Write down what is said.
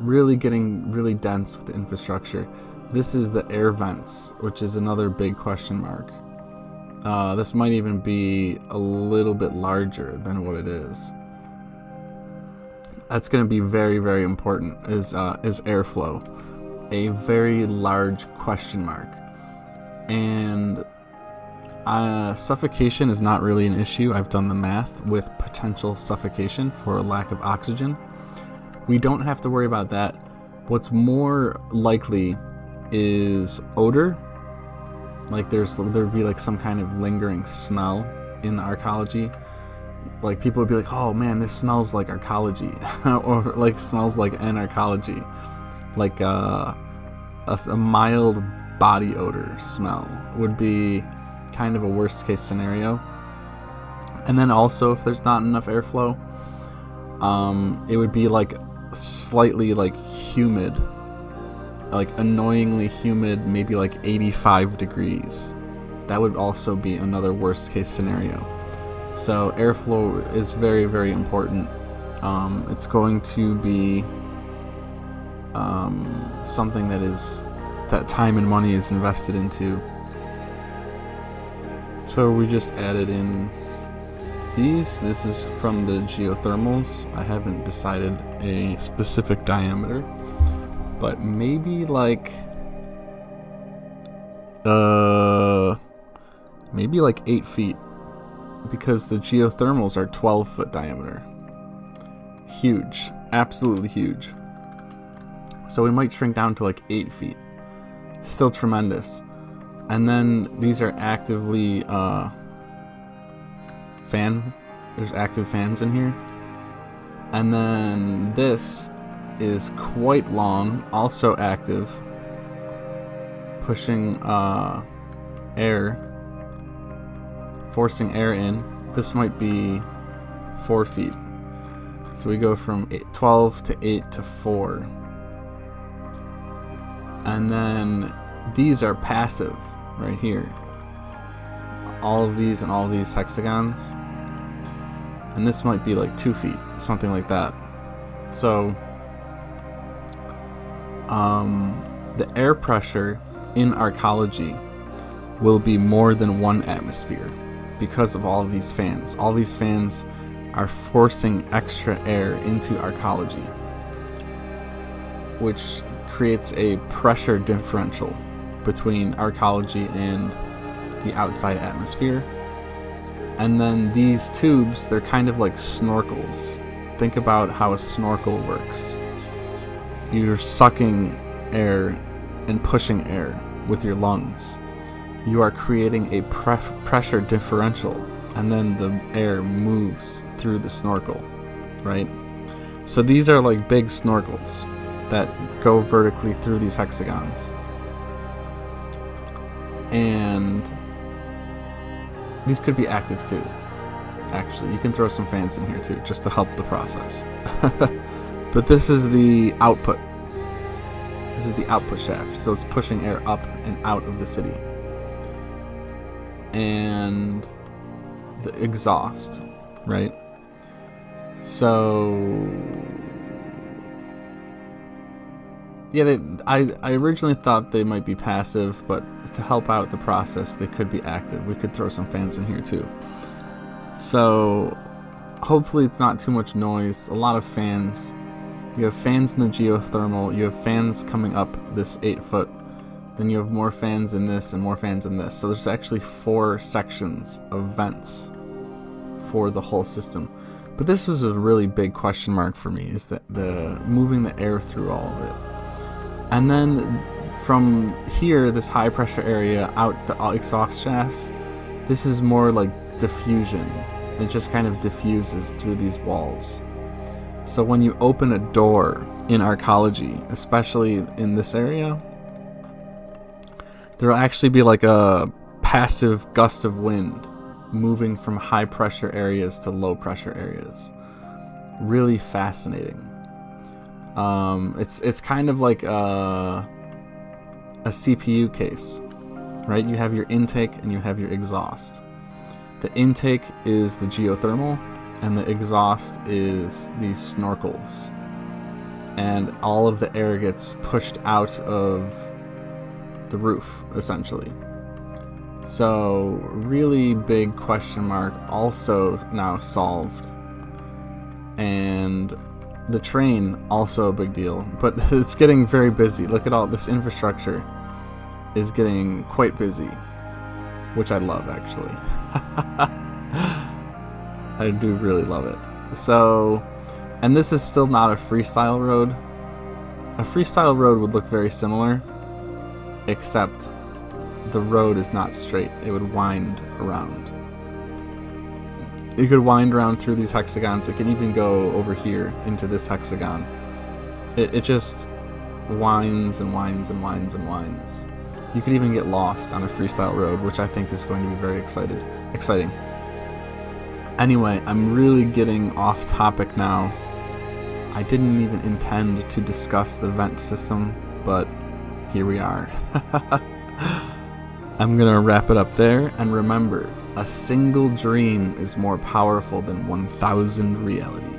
really getting really dense with the infrastructure. This is the air vents, which is another big question mark. This might even be a little bit larger than what it is. That's going to be very, very important, is airflow. A very large question mark. And suffocation is not really an issue. I've done the math with potential suffocation for a lack of oxygen. We don't have to worry about that. What's more likely is odor. Like there'd be like some kind of lingering smell in the arcology. Like people would be like, oh man, this smells like arcology. Or like smells like an arcology. Like a mild body odor smell would be kind of a worst case scenario. And then also if there's not enough airflow, it would be like slightly like humid, like annoyingly humid, maybe like 85 degrees. That would also be another worst case scenario. So airflow is very, very important. It's going to be something that time and money is invested into. So we just added in these. This is from the geothermals. I haven't decided a specific diameter, but maybe like 8 feet, because the geothermals are 12-foot diameter. Huge, absolutely huge. So we might shrink down to like 8 feet. Still tremendous. And then these are actively there's active fans in here. And then this is quite long, also active, pushing air, forcing air in. This might be 4 feet. So we go from 12 to 8 to 4. And then these are passive right here. All of these and all of these hexagons. And this might be like 2 feet, something like that. So the air pressure in arcology will be more than 1 atmosphere because of all of these fans. All these fans are forcing extra air into arcology, which creates a pressure differential between arcology and the outside atmosphere. And then these tubes, they're kind of like snorkels. Think about how a snorkel works. You're sucking air and pushing air with your lungs. You are creating a pressure differential, and then the air moves through the snorkel, right? So these are like big snorkels that go vertically through these hexagons. And these could be active too. Actually, you can throw some fans in here too, just to help the process. But this is the output. This is the output shaft, so it's pushing air up and out of the city. And the exhaust, right? So yeah, I originally thought they might be passive, but to help out the process, they could be active. We could throw some fans in here too. So hopefully it's not too much noise. A lot of fans. You have fans in the geothermal. You have fans coming up this 8 foot. Then you have more fans in this and more fans in this. So there's actually 4 sections of vents for the whole system. But this was a really big question mark for me, is that the moving the air through all of it. And then from here, this high pressure area out the exhaust shafts, this is more like diffusion. It just kind of diffuses through these walls. So when you open a door in arcology, especially in this area, there will actually be like a passive gust of wind moving from high pressure areas to low pressure areas. Really fascinating. It's kind of like a CPU case, right? You have your intake and you have your exhaust. The intake is the geothermal, and the exhaust is these snorkels. and all of the air gets pushed out of the roof, essentially. So, really big question mark, also now solved. And the train, also a big deal, but it's getting very busy. Look at all this infrastructure is getting quite busy, which I love, actually. I do really love it. So, and this is still not a freestyle road. A freestyle road would look very similar, except the road is not straight. It would wind around. It could wind around through these hexagons. It can even go over here into this hexagon. It just winds and winds and winds and winds. You could even get lost on a freestyle road, which I think is going to be very exciting. Anyway, I'm really getting off topic now. I didn't even intend to discuss the vent system, but here we are. I'm gonna wrap it up there, and remember, a single dream is more powerful than 1,000 realities.